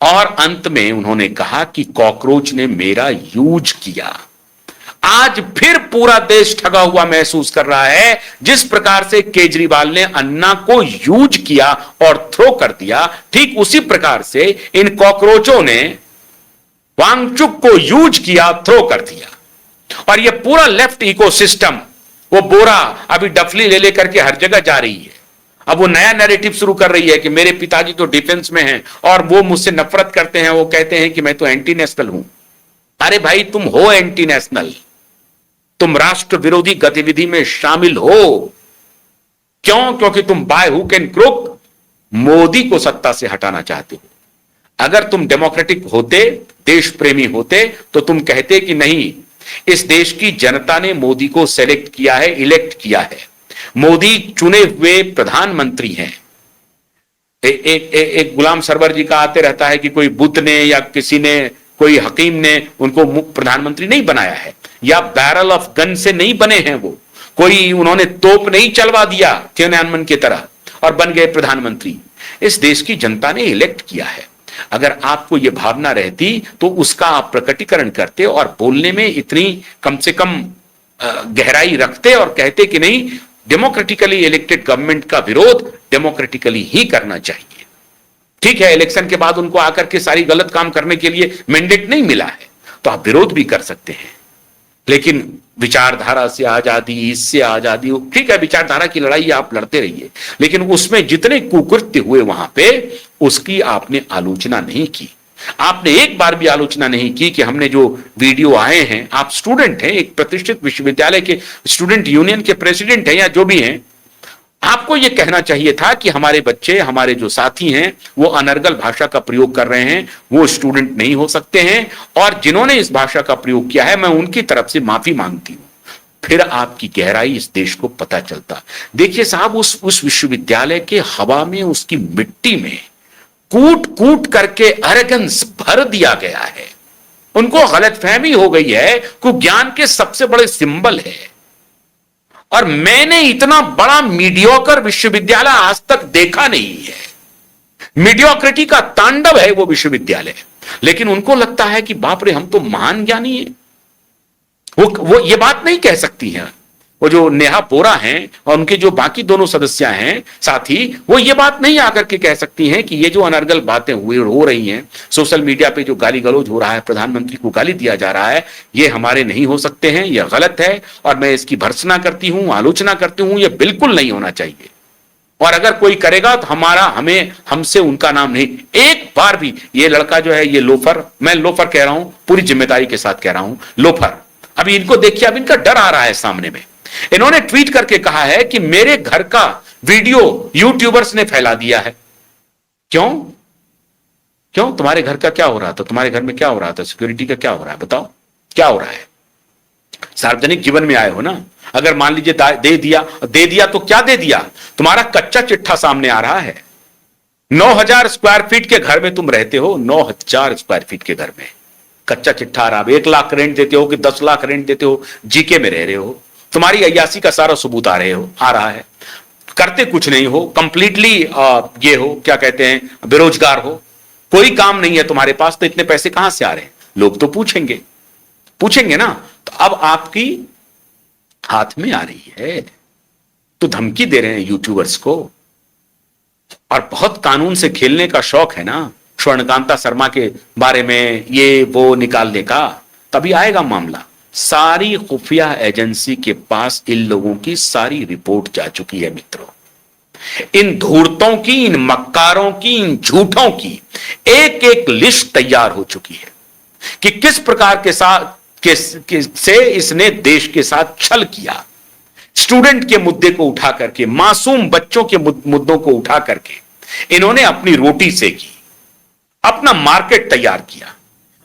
और अंत में उन्होंने कहा कि कॉकरोच ने मेरा यूज किया। आज फिर पूरा देश ठगा हुआ महसूस कर रहा है। जिस प्रकार से केजरीवाल ने अन्ना को यूज किया और थ्रो कर दिया, ठीक उसी प्रकार से इन कॉकरोचों ने वांगचुक को यूज किया, थ्रो कर दिया। और यह पूरा लेफ्ट इकोसिस्टम, वो बोरा अभी डफली ले लेकर के हर जगह जा रही है। अब वो नया नैरेटिव शुरू कर रही है कि मेरे पिताजी तो डिफेंस में हैं और वो मुझसे नफरत करते हैं, वो कहते हैं कि मैं तो एंटी नेशनल हूं। अरे भाई, तुम हो एंटी नेशनल, तुम राष्ट्र विरोधी गतिविधि में शामिल हो। क्यों? क्योंकि तुम by hook and crook Modi को सत्ता से हटाना चाहते हो। अगर तुम डेमोक्रेटिक होते, देश प्रेमी होते, तो तुम कहते कि नहीं, इस देश की जनता ने मोदी को सेलेक्ट किया है, इलेक्ट किया है, मोदी चुने हुए प्रधानमंत्री हैं। एक गुलाम सरवर जी का आते रहता है कि कोई बुद्ध ने या किसी ने, कोई हकीम ने उनको प्रधानमंत्री नहीं बनाया है, या बैरल ऑफ गन से नहीं बने हैं वो, कोई उन्होंने तोप नहीं चलवा दिया थियोनानमन की तरह और बन गए प्रधानमंत्री। इस देश की जनता ने इलेक्ट किया है। अगर आपको यह भावना रहती तो उसका आप प्रकटीकरण करते और बोलने में इतनी कम से कम गहराई रखते और कहते कि नहीं, डेमोक्रेटिकली इलेक्टेड गवर्नमेंट का विरोध डेमोक्रेटिकली ही करना चाहिए। ठीक है, इलेक्शन के बाद उनको आकर के सारी गलत काम करने के लिए मैंडेट नहीं मिला है, तो आप विरोध भी कर सकते हैं, लेकिन विचारधारा से आजादी, इससे आजादी, ठीक है, विचारधारा की लड़ाई आप लड़ते रहिए, लेकिन उसमें जितने कुकृत्य हुए वहां पे, उसकी आपने आलोचना नहीं की। आपने एक बार भी आलोचना नहीं की कि हमने जो वीडियो आए हैं, आप स्टूडेंट हैं, एक प्रतिष्ठित विश्वविद्यालय के स्टूडेंट यूनियन के प्रेसिडेंट हैं या जो भी हैं, आपको यह कहना चाहिए था कि हमारे बच्चे, हमारे जो साथी हैं, वो अनर्गल भाषा का प्रयोग कर रहे हैं, वो स्टूडेंट नहीं हो सकते हैं, और जिन्होंने इस भाषा का प्रयोग किया है, मैं उनकी तरफ से माफी मांगती हूं। फिर आपकी गहराई इस देश को पता चलता। देखिए साहब, उस विश्वविद्यालय के हवा में, उसकी मिट्टी में कूट कूट करके एरोगेंस भर दिया गया है। उनको गलतफहमी हो गई है कि ज्ञान के सबसे बड़े सिंबल है, और मैंने इतना बड़ा मीडियोकर विश्वविद्यालय आज तक देखा नहीं है। मीडियोक्रिटी का तांडव है वो विश्वविद्यालय, लेकिन उनको लगता है कि बाप रे, हम तो महान ज्ञानी है। वो ये बात नहीं कह सकती हैं, वो जो नेहा बोरा हैं और उनके जो बाकी दोनों सदस्य हैं साथी, वो ये बात नहीं आकर के कह सकती हैं कि ये जो अनर्गल बातें हो रही हैं, सोशल मीडिया पे जो गाली गलौज हो रहा है, प्रधानमंत्री को गाली दिया जा रहा है, ये हमारे नहीं हो सकते हैं, ये गलत है, और मैं इसकी भर्त्सना करती हूं, आलोचना करती हूं, ये बिल्कुल नहीं होना चाहिए। और अगर कोई करेगा तो हमसे उनका नाम नहीं। एक बार भी ये लड़का जो है, ये लोफर, मैं लोफर कह रहा हूं, पूरी जिम्मेदारी के साथ कह रहा हूं, लोफर, अभी इनको देखिए, अब इनका डर आ रहा है सामने में। इन्होंने ट्वीट करके कहा है कि मेरे घर का वीडियो यूट्यूबर्स ने फैला दिया है। क्यों? क्यों? तुम्हारे घर का क्या हो रहा था? तुम्हारे घर में क्या हो रहा था? सिक्योरिटी का क्या हो रहा है? बताओ, क्या हो रहा है? सार्वजनिक जीवन में आए हो ना। अगर मान लीजिए दे दिया तो क्या दे दिया? तुम्हारा कच्चा चिट्ठा सामने आ रहा है। 9,000 स्क्वायर फीट के घर में तुम रहते हो, 9,000 स्क्वायर फीट के घर में कच्चा चिट्ठा आ रहा है। 1 लाख रेंट देते हो कि 10 लाख रेंट देते हो, जीके में रह रहे हो, तुम्हारी अय्यासी का सारा सबूत आ रहा है, करते कुछ नहीं हो, कंप्लीटली ये हो, क्या कहते हैं, बेरोजगार हो, कोई काम नहीं है तुम्हारे पास, तो इतने पैसे कहां से आ रहे हैं? लोग तो पूछेंगे ना। तो अब आपकी हाथ में आ रही है, तो धमकी दे रहे हैं यूट्यूबर्स को, और बहुत कानून से खेलने का शौक है ना स्वर्णकांता शर्मा के बारे में, ये वो निकालने का, तभी आएगा मामला। सारी खुफिया एजेंसी के पास इन लोगों की सारी रिपोर्ट जा चुकी है मित्रों। इन धूर्तों की, इन मक्कारों की, इन झूठों की एक एक लिस्ट तैयार हो चुकी है कि किस प्रकार के साथ से इसने देश के साथ छल किया। स्टूडेंट के मुद्दे को उठा करके, मासूम बच्चों के मुद्दों को उठा करके इन्होंने अपनी रोटी से की, अपना मार्केट तैयार किया।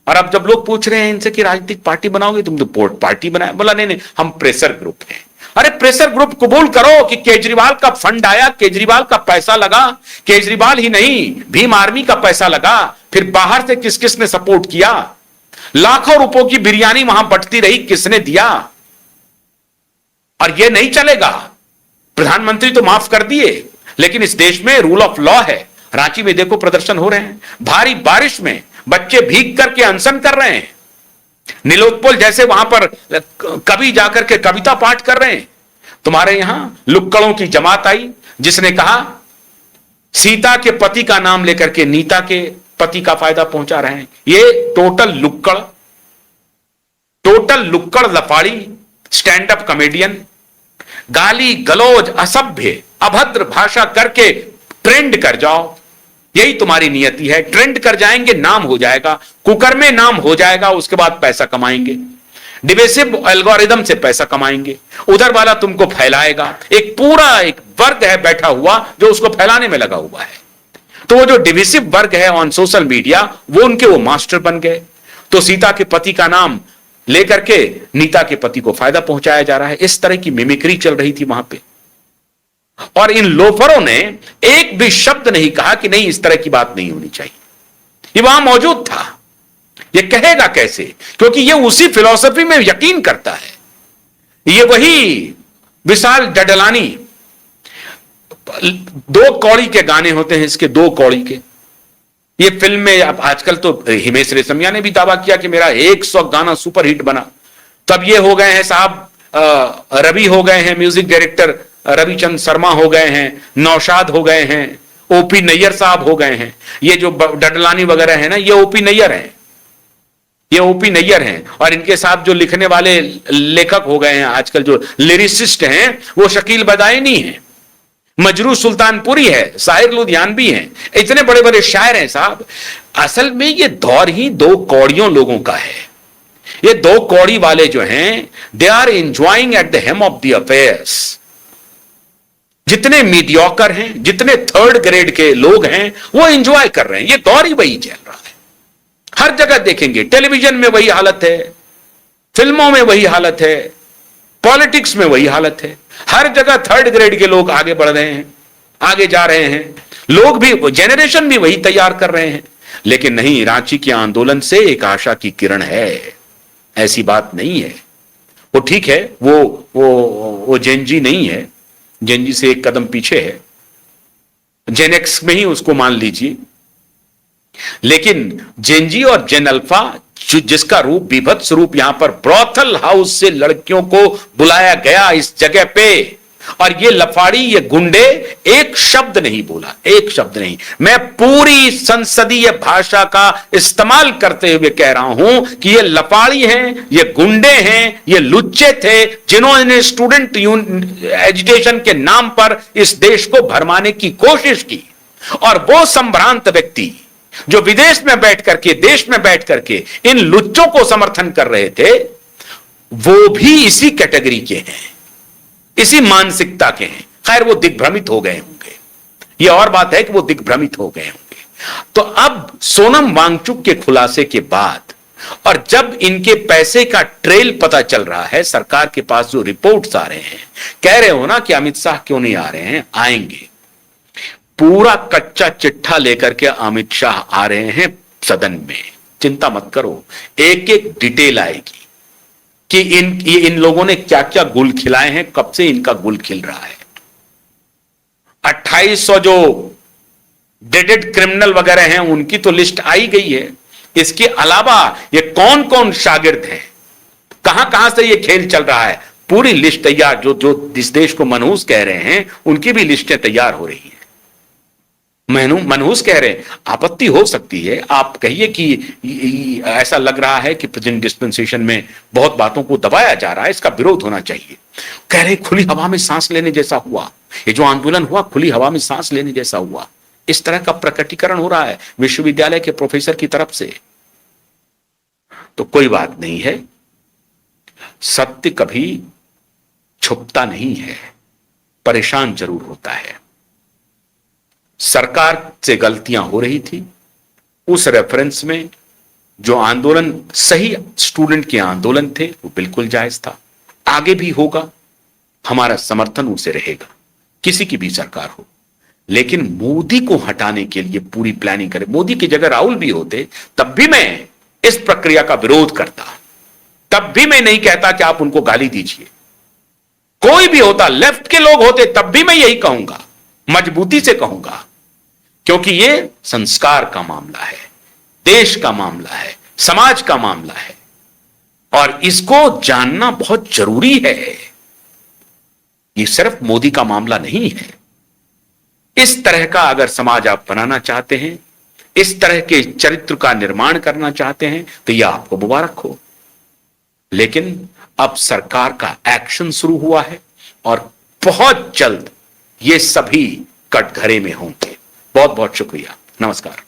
और अब जब लोग पूछ रहे हैं इनसे कि राजनीतिक पार्टी बनाओगे, तुम तो पार्टी बनाए, बोला नहीं, हम प्रेशर ग्रुप हैं। अरे प्रेशर ग्रुप कबूल करो कि केजरीवाल का फंड आया, केजरीवाल का पैसा लगा, केजरीवाल ही नहीं, भीम आर्मी का पैसा लगा, फिर बाहर से किस किसने सपोर्ट किया, लाखों रुपयों की बिरयानी वहां बंटती रही, किसने दिया? और यह नहीं चलेगा। प्रधानमंत्री तो माफ कर दिए, लेकिन इस देश में रूल ऑफ लॉ है, रांची में देखो प्रदर्शन हो रहे हैं, भारी बारिश में बच्चे भीग करके अनशन कर रहे हैं, नीलोत्पल जैसे वहां पर कवि जाकर के कविता पाठ कर रहे हैं। तुम्हारे यहां लुक्कड़ों की जमात आई जिसने कहा सीता के पति का नाम लेकर के नीता के पति का फायदा पहुंचा रहे हैं। ये टोटल लुक्कड़ लफाड़ी स्टैंड अप कॉमेडियन, गाली गलौज असभ्य अभद्र भाषा करके ट्रेंड कर जाओ, यही तुम्हारी नियति है। ट्रेंड कर जाएंगे, नाम हो जाएगा, कुकर में नाम हो जाएगा, उसके बाद पैसा कमाएंगे, डिवेसिव एल्गोरिदम से पैसा कमाएंगे, उधर वाला तुमको फैलाएगा। एक पूरा एक वर्ग है बैठा हुआ जो उसको फैलाने में लगा हुआ है। तो वो जो डिविसिव वर्ग है ऑन सोशल मीडिया, वो मास्टर बन गए। तो सीता के पति का नाम लेकर के नीता के पति को फायदा पहुंचाया जा रहा है। इस तरह की मिमिक्री चल रही थी वहां पे, और इन लोफरों ने एक भी शब्द नहीं कहा कि नहीं इस तरह की बात नहीं होनी चाहिए। ये वहां मौजूद था, ये कहेगा कैसे? क्योंकि ये उसी फिलॉसफी में यकीन करता है। ये वही विशाल डडलानी, 2 कौड़ी के गाने होते हैं इसके, 2 कौड़ी के। ये फिल्म में आजकल तो हिमेश रेशमिया ने भी दावा किया कि मेरा 100 गाना सुपर हिट बना। तब ये हो गए हैं साहब, रवि हो गए हैं म्यूजिक डायरेक्टर, रविचंद्र शर्मा हो गए हैं, नौशाद हो गए हैं, ओपी नैयर साहब हो गए हैं। ये जो डडलानी वगैरह है ना, ये ओपी नैयर हैं, ये ओपी नैयर हैं। और इनके साथ जो लिखने वाले लेखक हो गए हैं आजकल, जो लिरिसिस्ट हैं, वो शकील बदायनी हैं, मजरू सुल्तानपुरी है, साहिर लुधियानवी हैं। इतने बड़े बड़े शायर हैं साहब। असल में ये दौर ही 2 कौड़ियों लोगों का है। ये 2 कौड़ी वाले जो हैं, they are enjoying at the helm of the affairs. जितने मीडियोकर हैं, जितने 3rd ग्रेड के लोग हैं, वो एंजॉय कर रहे हैं। ये दौर ही वही चल रहा है। हर जगह देखेंगे, टेलीविजन में वही हालत है, फिल्मों में वही हालत है, पॉलिटिक्स में वही हालत है। हर जगह 3rd ग्रेड के लोग आगे बढ़ रहे हैं, आगे जा रहे हैं। लोग भी, जेनरेशन भी वही तैयार कर रहे हैं। लेकिन नहीं, रांची के आंदोलन से एक आशा की किरण है, ऐसी बात नहीं है। वो ठीक है, वो जेनजी नहीं है, जेनजी से एक कदम पीछे है, जेनेक्स में ही उसको मान लीजिए। लेकिन जेनजी और जेन अल्फा, जिसका रूप विभत्स रूप यहां पर ब्रॉथल हाउस से लड़कियों को बुलाया गया इस जगह पे, और ये लफाड़ी, ये गुंडे एक शब्द नहीं बोला, एक शब्द नहीं। मैं पूरी संसदीय भाषा का इस्तेमाल करते हुए कह रहा हूं कि ये लफाड़ी हैं, ये गुंडे हैं, ये लुच्चे थे जिन्होंने स्टूडेंट एजुकेशन के नाम पर इस देश को भरमाने की कोशिश की। और वो संभ्रांत व्यक्ति जो विदेश में बैठ करके, देश में बैठ करके इन लुच्चों को समर्थन कर रहे थे, वो भी इसी कैटेगरी के हैं, इसी मानसिकता के हैं। खैर, वो दिग्भ्रमित हो गए होंगे, ये और बात है कि वो दिग्भ्रमित हो गए होंगे। तो अब सोनम वांगचुक के खुलासे के बाद, और जब इनके पैसे का ट्रेल पता चल रहा है, सरकार के पास जो रिपोर्ट्स आ रहे हैं, कह रहे हो ना कि अमित शाह क्यों नहीं आ रहे हैं, आएंगे। पूरा कच्चा चिट्ठा लेकर के अमित शाह आ रहे हैं सदन में, चिंता मत करो, एक एक डिटेल आएगी कि इन लोगों ने क्या क्या गुल खिलाए हैं, कब से इनका गुल खिल रहा है। 2800 जो डेडेड क्रिमिनल वगैरह हैं, उनकी तो लिस्ट आई गई है। इसके अलावा ये कौन कौन शागिर्द हैं, कहां कहां से ये खेल चल रहा है, पूरी लिस्ट तैयार। जो इस देश को मनहूस कह रहे हैं, उनकी भी लिस्टें तैयार हो रही हैं। मनहूस कह रहे हैं, आपत्ति हो सकती है, आप कहिए कि ऐसा लग रहा है कि प्रेजेंट डिस्पेंसेशन में बहुत बातों को दबाया जा रहा है, इसका विरोध होना चाहिए। कह रहे खुली हवा में सांस लेने जैसा हुआ, ये जो आंदोलन हुआ खुली हवा में सांस लेने जैसा हुआ, इस तरह का प्रकटीकरण हो रहा है विश्वविद्यालय के प्रोफेसर की तरफ से। तो कोई बात नहीं है, सत्य कभी छुपता नहीं है, परेशान जरूर होता है। सरकार से गलतियां हो रही थी, उस रेफरेंस में जो आंदोलन सही स्टूडेंट के आंदोलन थे वो बिल्कुल जायज था, आगे भी होगा, हमारा समर्थन उसे रहेगा, किसी की भी सरकार हो। लेकिन मोदी को हटाने के लिए पूरी प्लानिंग करे, मोदी की जगह राहुल भी होते तब भी मैं इस प्रक्रिया का विरोध करता, तब भी मैं नहीं कहता कि आप उनको गाली दीजिए। कोई भी होता, लेफ्ट के लोग होते तब भी मैं यही कहूंगा, मजबूती से कहूंगा क्योंकि ये संस्कार का मामला है, देश का मामला है, समाज का मामला है और इसको जानना बहुत जरूरी है। ये सिर्फ मोदी का मामला नहीं है। इस तरह का अगर समाज आप बनाना चाहते हैं, इस तरह के चरित्र का निर्माण करना चाहते हैं तो यह आपको मुबारक हो। लेकिन अब सरकार का एक्शन शुरू हुआ है और बहुत जल्द ये सभी कटघरे में होंगे। बहुत बहुत शुक्रिया। नमस्कार।